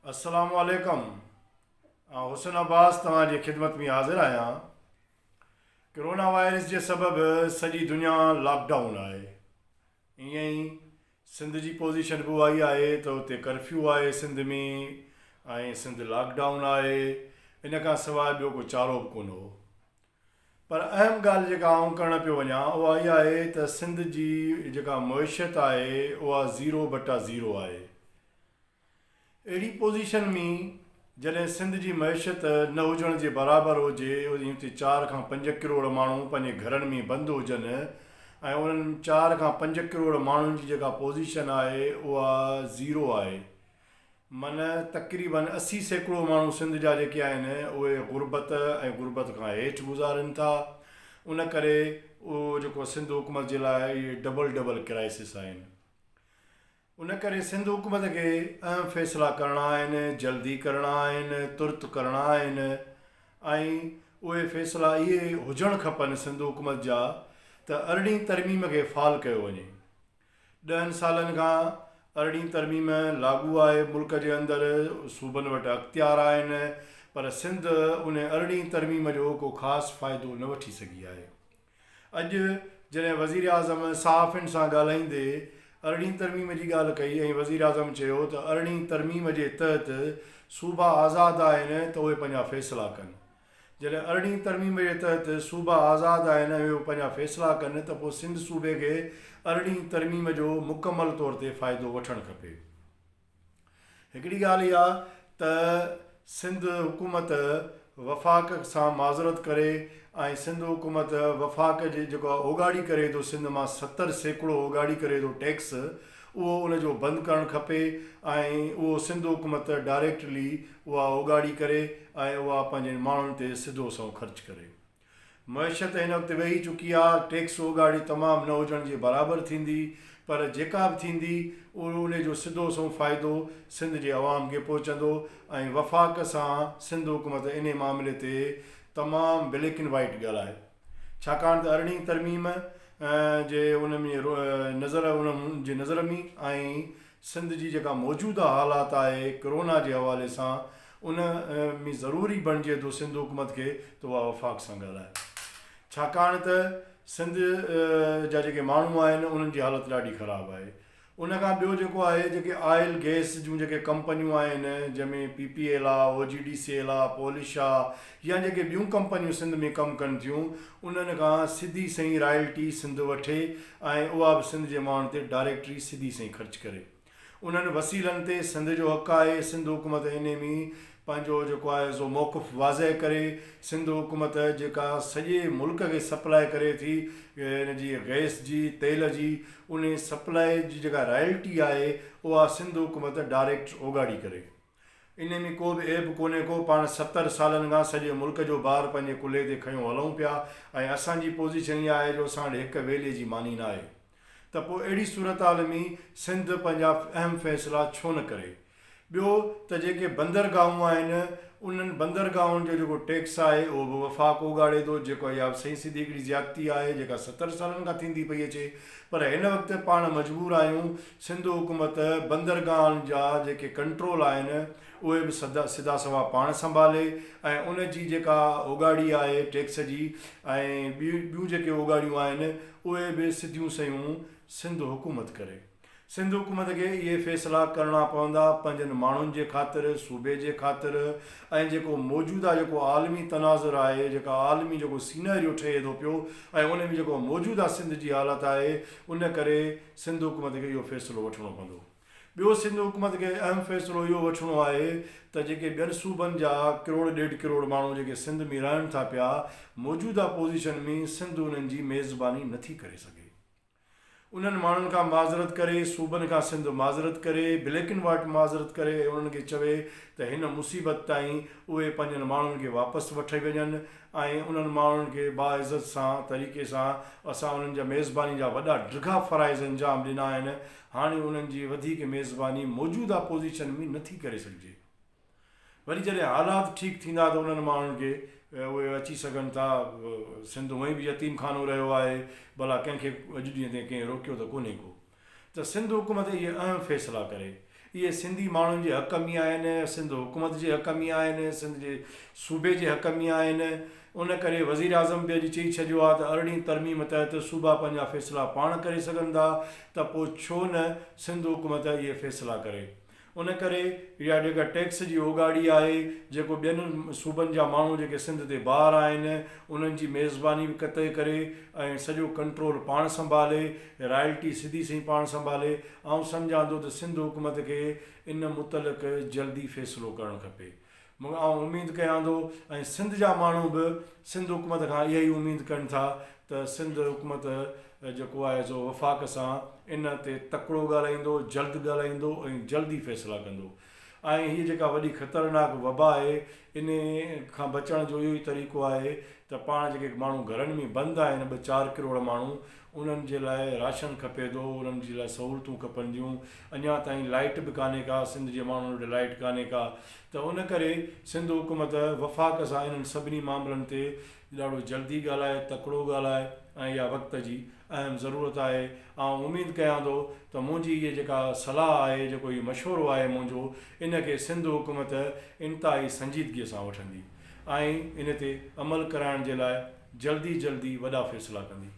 अस्सलाम वालेकुम। हुसैन अब्बास तव्हांजी ख़िदमत में हाज़िर आहियां। कोरोना वायरस जे सबबि सॼी दुनिया लॉकडाउन आहे। ईअं ई सिंध जी पोज़ीशन बि उहा ई आहे त हुते कर्फ्यू आहे सिंध में ऐं सिंध लॉकडाउन आहे। इन खां सवाइ ॿियो को चारो बि कोन हो। पर अहम ॻाल्हि जेका आउं करणु पियो वञा उहा इहा आहे त सिंध जी जेका मईशत आहे उहा 0/0 आहे। अहिड़ी पोज़ीशन में जॾहिं सिंध जी मईशत न हुजण जे बराबरि हुजे, हुते 4 खां 5 करोड़ माण्हू पंहिंजे घरनि में बंदि हुजनि ऐं उन्हनि 4 खां 5 करोड़ माण्हुनि जी जेका पोज़ीशन आहे उहा 0 आहे। माना तक़रीबन 80% माण्हू सिंध जा जेके आहिनि उहे गुरबत ऐं गुरबत खां हेठि गुज़ारनि था। उन करे उहो जेको सिंध हुकूमत जे लाइ इहे डबल क्राइसिस आहिनि। उन करे सिंध हुकूमत खे अहम फ़ैसिला करणा आहिनि, जल्दी करणा आहिनि, तुर्त करणा आहिनि ऐं उहे फ़ैसिला इहे हुजणु खपनि सिंध हुकूमत जा त 18वीं तरमीम खे फ़ाल कयो वञे। 10 सालनि खां 18वीं तरमीम लागू आहे, मुल्क जे अंदरि सूबनि वटि अख़्तियार आहिनि, पर सिंध उन 18वीं तरमीम जो को ख़ासि फ़ाइदो न वठी सघी आहे। अॼु जॾहिं वज़ीर आज़म सहाफ़ियुनि सां ॻाल्हाईंदे 18वीं तरमीम जी ॻाल्हि कई ऐं वज़ीर आज़म चयो त 18वीं तरमीम जे तहत सूबा आज़ादु आहिनि त उहे पंहिंजा फ़ैसिला कनि। जॾहिं 18वीं तरमीम जे तहत सूबा आज़ादु आहिनि ऐं उहे पंहिंजा फ़ैसिला कनि त पोइ सिंध सूबे खे 18वीं तरमीम जो मुकमल तौर ते फ़ाइदो वठणु खपे। हिकिड़ी ॻाल्हि इहा त सिंध हुकूमत वफ़ाक़ सां माज़रत करे ऐं सिंध हुकूमत वफ़ाक़ जे जेको आहे ओगाड़ी करे थो, सिंध मां 70% ओगाड़ी करे थो टैक्स, उहो उनजो बंदि करणु खपे ऐं उहो सिंध हुकूमत डायरेक्टली उहा ओगाड़ी करे ऐं उहा पंहिंजे माण्हुनि ते सिधो सो ख़र्च करे। मईशत हिन वक़्तु वेही चुकी आहे, टैक्स ओगाड़ी तमामु न हुजण जे बराबरि थींदी, पर जेका बि थींदी उन जो सिधो सो फ़ाइदो सिंध जे अवाम खे पहुचंदो ऐं वफ़ाक़ सां सिंध हुकूमत इन मामले ते तमामु ब्लैक एंड वाइट ॻाल्हाए। छाकाणि त 18वीं तरमीम जे उन में उन जे नज़र में ऐं सिंध जी जेका मौजूदा हालात आहे कोरोना जे हवाले सां उन में ज़रूरी बणिजे थो सिंध हुकूमत खे त उहा वफ़ाक़ सां ॻाल्हाए। छाकाणि त सिंध जा जेके माण्हू आहिनि उन्हनि जी हालत ॾाढी ख़राबु आहे। उन खां ॿियो जेको आहे, जेके ऑयल गैस जूं जेके कंपनियूं आहिनि जंहिंमें PPL आहे, OGDCL आहे, पॉलिश आहे, या जेके ॿियूं कंपनियूं सिंध में कमु कनि थियूं, उन्हनि खां सिधी सही रॉयल्टी सिंध वठे ऐं उहा बि सिंध जे माण्हुनि ते डायरेक्टली सिधी सही ख़र्च करे। उन्हनि वसीलनि ते सिंध जो हक़ु आहे। सिंध हुकूमत इन में पंहिंजो जेको आहे सो मौक़िफ़ वाज़े करे, सिंध हुकूमत जेका सॼे मुल्क खे सप्लाई करे थी इन जी गैस जी, तेल जी, उन सप्लाई जी जेका रॉयल्टी आहे उहा सिंध हुकूमत डायरेक्ट ओगाड़ी करे। इन में को बि ऐब कोन्हे को। पाण 70 सालनि खां सॼे मुल्क जो भार पंहिंजे कुल्हे ते खयूं हलूं पिया ऐं असांजी पोज़ीशन इहा आहे जो असां वटि हिकु वेले जी मानी न आहे। त पोइ अहिड़ी सूरत हाल में सिंध पंहिंजा अहम फ़ैसिला छो न करे। ॿियो त जेके बंदरगाहूं आहिनि उन्हनि बंदरगाहुनि जो जेको टैक्स आहे उहो बि वफ़ाक़ ओगाड़े थो, जेको इहा सही सिधी हिकिड़ी ज़्यादती आहे जेका 70 सालनि खां थींदी पई अचे। पर हिन वक़्तु पाण मजबूर आहियूं, सिंध हुकूमत बंदरगाहनि जा जेके कंट्रोल आहिनि उहे बि सिधा सवा पाण संभाले ऐं उन जी जेका ओगाड़ी आहे टैक्स जी ऐं ॿियूं जेके ओगाड़ियूं आहिनि उहे बि सिधियूं सयूं सिंध हुकूमत करे। सिंध हुकूमत खे इहे फ़ैसिला करणा पवंदा पंहिंजनि माण्हुनि जे ख़ातिर, सूबे जे ख़ातिर ऐं जेको मौजूदा जेको आलमी तनाज़ुर आहे, जेका आलमी जेको सीनरियो ठहे थो पियो ऐं उन में जेको मौजूदा सिंध जी हालत आहे, उन करे सिंध हुकूमत खे इहो फ़ैसिलो वठिणो पवंदो। ॿियो सिंध हुकूमत खे अहम फ़ैसिलो इहो वठिणो आहे त जेके ॿियनि सूबनि जा 1-1.5 करोड़ माण्हू जेके सिंध में रहनि था पिया, मौजूदा पोज़ीशन में सिंध उन्हनि जी मेज़बानी नथी करे सघे। उन्हनि माण्हुनि खां माज़रत करे, सूबनि खां सिंध माज़रत करे, ब्लैक एंड वाइट माज़रत करे उन्हनि खे चवे त हिन मुसीबत ताईं उहे पंहिंजनि माण्हुनि खे वापसि वठी वञनि ऐं उन्हनि माण्हुनि खे बाइज़त सां तरीक़े सां असां उन्हनि जा मेज़बानी जा वॾा ड्रिघा फ़राइज़ अंजाम ॾिना आहिनि। हाणे उन्हनि जी वधीक मेज़बानी मौजूदा पोज़ीशन में नथी करे सघिजे। वरी जॾहिं हालात ठीकु थींदा त उन्हनि माण्हुनि खे उहे अची सघनि था। सिंध उहे बि यतीम खानो रहियो आहे, भला कंहिंखे अॼु ॾींहं ते कंहिं रोकियो त कोन्हे को। त सिंध हुकूमत इहे अहम फ़ैसिला करे। इहे सिंधी माण्हुनि जे हक़ में आहिनि, सिंध हुकूमत जे हक़ में आहिनि, सिंध जे सूबे जे हक़ में आहिनि। उन करे वज़ीर आज़म बि अॼु चई छॾियो आहे त 18वीं तरमीम तहत सूबा पंहिंजा फ़ैसिला पाण करे सघनि था, त पोइ छो न सिंध हुकूमत इहे फ़ैसिला करे। उन करे इहा जेका टैक्स जी उगाड़ी आहे, जेको ॿियनि सूबनि जा माण्हू जेके सिंध ते ॿाहिरि आहिनि उन्हनि जी मेज़बानी बि क़तई करे ऐं सॼो कंट्रोल पाण संभाले, रॉयल्टी सिधी सही पाण संभाले। ऐं सम्झां थो त सिंध हुकूमत खे इन मुतलिक़ जल्दी फ़ैसिलो करणु खपे। ऐं उमेदु कयां थो ऐं सिंध जा माण्हू बि सिंध हुकूमत खां इहा ई उमेदु कनि था त सिंध हुकूमत जेको आहे सो वफ़ाक़ सां इन ते तकिड़ो ॻाल्हाईंदो, जल्द ॻाल्हाईंदो ऐं जल्दी फ़ैसिला कंदो। ऐं हीअ जेका वॾी ख़तरनाक वबा आहे, इन खां बचण जो इहो ई तरीक़ो आहे त पाण जेके माण्हू घरनि में बंदि आहिनि 2-4 करोड़ माण्हू, उन्हनि जे लाइ राशन खपे थो, उन्हनि जे लाइ सहूलियतूं खपनि थियूं। अञा ताईं लाइट बि कान्हे का, सिंध जे माण्हुनि वटि लाइट कान्हे का। त उन करे सिंध हुकूमत वफ़ाक़ सां इन्हनि सभिनी मामलनि ते ॾाढो जल्दी ॻाल्हाए, तकिड़ो ॻाल्हाए ऐं इहा वक़्त जी अहम ज़रूरत आहे। ऐं उमेदु कयां थो त मुंहिंजी इहा जेका सलाह आहे, जेको इहो मशवरो आहे मुंहिंजो, इनखे सिंध हुकूमत इंतिहाई संजीदगीअ सां वठंदी ऐं इन ते अमल कराइण जे लाइ जल्दी वॾा फ़ैसिला कंदी।